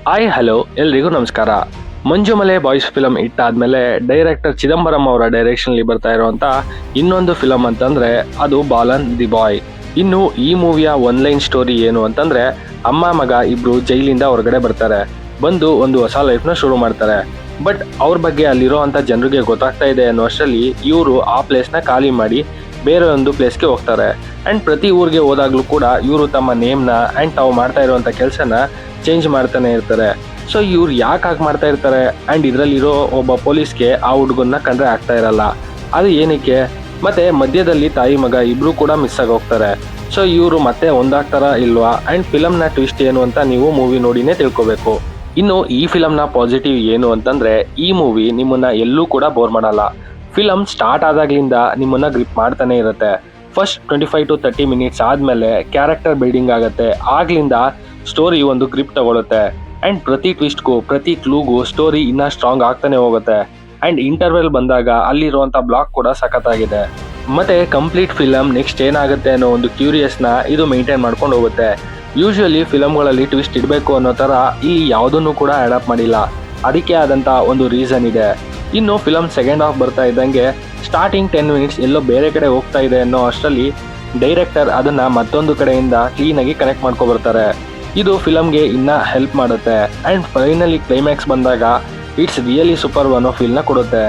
Hi hello ಎಲ್ರಿಗೂ ನಮಸ್ಕಾರ. Manjummel boys film ಇಟ್ಟಾದ್ಮೇಲೆ director Chidambaram ಅವರ ಡೈರೆಕ್ಷನ್ಲಿ ಬರ್ತಾ ಇರುವಂತ ಇನ್ನೊಂದು ಫಿಲಮ್ ಅಂತಂದ್ರೆ ಅದು ಬಾಲನ್ ದಿ ಬಾಯ್. ಇನ್ನು ಈ ಮೂವಿಯ ಒನ್ಲೈನ್ ಸ್ಟೋರಿ ಏನು ಅಂತಂದ್ರೆ, ಅಮ್ಮ ಮಗ ಇಬ್ರು ಜೈಲಿಂದ ಹೊರಗಡೆ ಬರ್ತಾರೆ, ಬಂದು ಒಂದು ಹೊಸ ಲೈಫ್ನ ಶುರು ಮಾಡ್ತಾರೆ. ಬಟ್ ಅವ್ರ ಬಗ್ಗೆ ಅಲ್ಲಿರೋ ಅಂತ ಜನರಿಗೆ ಗೊತ್ತಾಗ್ತಾ ಇದೆ ಅನ್ನೋ ಅಷ್ಟರಲ್ಲಿ ಇವರು ಆ ಪ್ಲೇಸ್ನ ಖಾಲಿ ಮಾಡಿ ಬೇರೆ ಒಂದು ಪ್ಲೇಸ್ಗೆ ಹೋಗ್ತಾರೆ. ಅಂಡ್ ಪ್ರತಿ ಊರಿಗೆ ಹೋದಾಗ್ಲೂ ಕೂಡ ಇವರು ತಮ್ಮ ನೇಮ್ನ ಅಂಡ್ ತಾವು ಮಾಡ್ತಾ ಇರುವಂತ ಕೆಲಸನ ಚೇಂಜ್ ಮಾಡ್ತಾನೆ ಇರ್ತಾರೆ. ಸೊ ಇವ್ರು ಯಾಕೆ ಹಾಗೆ ಮಾಡ್ತಾ ಇರ್ತಾರೆ ಅಂಡ್ ಇದರಲ್ಲಿರೋ ಒಬ್ಬ ಪೊಲೀಸ್ಗೆ ಆ ಹುಡುಗನ್ನ ಕಂಡ್ರೆ ಆಗ್ತಾ ಇರಲ್ಲ, ಅದು ಏನಕ್ಕೆ? ಮತ್ತೆ ಮಧ್ಯದಲ್ಲಿ ತಾಯಿ ಮಗ ಇಬ್ರು ಕೂಡ ಮಿಸ್ ಆಗಿ ಹೋಗ್ತಾರೆ. ಸೊ ಇವರು ಮತ್ತೆ ಒಂದಾಗ್ತಾರ ಇಲ್ವಾ ಅಂಡ್ ಫಿಲಮ್ನ ಟ್ವಿಸ್ಟ್ ಏನು ಅಂತ ನೀವು ಮೂವಿ ನೋಡಿನೇ ತಿಳ್ಕೊಬೇಕು. ಇನ್ನು ಈ ಫಿಲಮ್ನ ಪಾಸಿಟಿವ್ ಏನು ಅಂತಂದ್ರೆ, ಈ ಮೂವಿ ನಿಮ್ಮನ್ನ ಎಲ್ಲೂ ಕೂಡ ಬೋರ್ ಮಾಡಲ್ಲ. ಫಿಲಮ್ ಸ್ಟಾರ್ಟ್ ಆದಾಗ್ಲಿಂದ ನಿಮ್ಮನ್ನ ಗ್ರಿಪ್ ಮಾಡ್ತಾನೆ ಇರುತ್ತೆ. ಫಸ್ಟ್ 25 to 30 ಮಿನಿಟ್ಸ್ ಆದ್ಮೇಲೆ ಕ್ಯಾರೆಕ್ಟರ್ ಬಿಲ್ಡಿಂಗ್ ಆಗುತ್ತೆ, ಆಗ್ಲಿಂದ ಸ್ಟೋರಿ ಒಂದು ಗ್ರಿಪ್ ತಗೊಳುತ್ತೆ. ಅಂಡ್ ಪ್ರತಿ ಟ್ವಿಸ್ಟ್ಗೂ ಪ್ರತಿ ಕ್ಲೂಗೂ ಸ್ಟೋರಿ ಇನ್ನ ಸ್ಟ್ರಾಂಗ್ ಆಗ್ತಾನೆ ಹೋಗುತ್ತೆ. ಅಂಡ್ ಇಂಟರ್ವೆಲ್ ಬಂದಾಗ ಅಲ್ಲಿರುವಂತ ಬ್ಲಾಕ್ ಕೂಡ ಸಖತ್ತಾಗಿದೆ. ಮತ್ತೆ ಕಂಪ್ಲೀಟ್ ಫಿಲಮ್ ನೆಕ್ಸ್ಟ್ ಏನಾಗುತ್ತೆ ಅನ್ನೋ ಒಂದು ಕ್ಯೂರಿಯಸ್ನ ಇದು ಮೇಂಟೈನ್ ಮಾಡ್ಕೊಂಡು ಹೋಗುತ್ತೆ. ಯೂಶುವಲಿ ಫಿಲಮ್ಗಳಲ್ಲಿ ಟ್ವಿಸ್ಟ್ ಇಡಬೇಕು ಅನ್ನೋ ತರ ಇಲ್ಲಿ ಯಾವುದನ್ನು ಕೂಡ ಅಡಾಪ್ಟ್ ಮಾಡಿಲ್ಲ, ಅದಕ್ಕೆ ಆದಂತ ಒಂದು ರೀಸನ್ ಇದೆ. ಇನ್ನು ಫಿಲಮ್ ಸೆಕೆಂಡ್ ಹಾಫ್ ಬರ್ತಾ ಇದ್ದಂಗೆ ಸ್ಟಾರ್ಟಿಂಗ್ 10 ಮಿನಿಟ್ಸ್ ಎಲ್ಲೋ ಬೇರೆ ಕಡೆ ಹೋಗ್ತಾ ಇದೆ ಅನ್ನೋ ಅಷ್ಟರಲ್ಲಿ ಡೈರೆಕ್ಟರ್ ಅದನ್ನ ಮತ್ತೊಂದು ಕಡೆಯಿಂದ ಕ್ಲೀನಾಗಿ ಕನೆಕ್ಟ್ ಮಾಡ್ಕೊ ಬರ್ತಾರೆ. ಇದು ಫಿಲಮ್ಗೆ ಇನ್ನ ಹೆಲ್ಪ್ ಮಾಡುತ್ತೆ. ಅಂಡ್ ಫೈನಲಿ ಕ್ಲೈಮ್ಯಾಕ್ಸ್ ಬಂದಾಗ ಇಟ್ಸ್ ರಿಯಲಿ ಸೂಪರ್ ಅನ್ನೋ ಫೀಲ್ನ ಕೊಡುತ್ತೆ.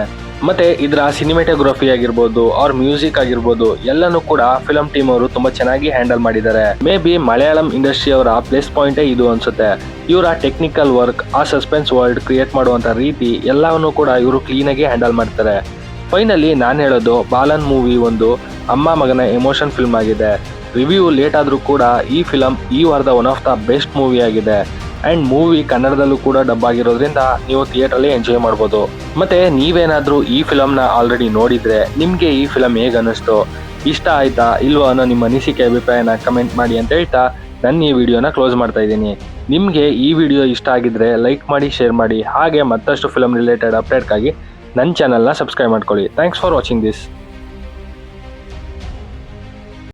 ಮತ್ತೆ ಇದರ ಸಿನಿಮಾಟೋಗ್ರಫಿ ಆಗಿರ್ಬೋದು ಅವ್ರ ಮ್ಯೂಸಿಕ್ ಆಗಿರ್ಬೋದು ಎಲ್ಲನೂ ಕೂಡ ಫಿಲಮ್ ಟೀಮ್ ಅವರು ತುಂಬಾ ಚೆನ್ನಾಗಿ ಹ್ಯಾಂಡಲ್ ಮಾಡಿದ್ದಾರೆ. ಮೇ ಬಿ ಮಲಯಾಳಂ ಇಂಡಸ್ಟ್ರಿ ಅವರ ಪ್ಲೇಸ್ ಪಾಯಿಂಟೇ ಇದು ಅನ್ಸುತ್ತೆ. ಇವರ ಟೆಕ್ನಿಕಲ್ ವರ್ಕ್, ಆ ಸಸ್ಪೆನ್ಸ್ ವರ್ಲ್ಡ್ ಕ್ರಿಯೇಟ್ ಮಾಡುವಂತ ರೀತಿ ಎಲ್ಲವನ್ನೂ ಕೂಡ ಇವರು ಕ್ಲೀನಾಗಿ ಹ್ಯಾಂಡಲ್ ಮಾಡ್ತಾರೆ. ಫೈನಲಿ ನಾನು ಹೇಳೋದು, ಬಾಲನ್ ಮೂವಿ ಒಂದು ಅಮ್ಮ ಮಗನ ಎಮೋಷನ್ ಫಿಲ್ಮ್ ಆಗಿದೆ. ರಿವ್ಯೂ ಲೇಟ್ ಆದ್ರೂ ಕೂಡ ಈ ಫಿಲಮ್ ಈ ವಾರದ one of the best movie ಆಗಿದೆ. ಅಂಡ್ ಮೂವಿ ಕನ್ನಡದಲ್ಲೂ ಕೂಡ ಡಬ್ ಆಗಿರೋದ್ರಿಂದ ನೀವು ಥಿಯೇಟರ್ಲಿ ಎಂಜಾಯ್ ಮಾಡ್ಬೋದು. ಮತ್ತೆ ನೀವೇನಾದ್ರೂ ಈ ಫಿಲಮ್ನ ಆಲ್ರೆಡಿ ನೋಡಿದ್ರೆ ನಿಮ್ಗೆ ಈ ಫಿಲಮ್ ಹೇಗೆ ಅನ್ನಿಸ್ತು, ಇಷ್ಟ ಆಯ್ತಾ ಇಲ್ವೋ ಅನ್ನೋ ನಿಮ್ಮ ಅನಿಸಿಕೆ ಅಭಿಪ್ರಾಯನ ಕಮೆಂಟ್ ಮಾಡಿ ಅಂತ ಹೇಳ್ತಾ ನನ್ನ ಈ ವಿಡಿಯೋನ ಕ್ಲೋಸ್ ಮಾಡ್ತಾ ಇದ್ದೀನಿ. ನಿಮಗೆ ಈ ವಿಡಿಯೋ ಇಷ್ಟ ಆಗಿದ್ರೆ ಲೈಕ್ ಮಾಡಿ, ಶೇರ್ ಮಾಡಿ, ಹಾಗೆ ಮತ್ತಷ್ಟು ಫಿಲಮ್ ರಿಲೇಟೆಡ್ ಅಪ್ಡೇಟ್ಗಾಗಿ ನನ್ನ ಚಾನಲ್ನ ಸಬ್ಸ್ಕ್ರೈಬ್ ಮಾಡ್ಕೊಳ್ಳಿ. Thanks for watching this.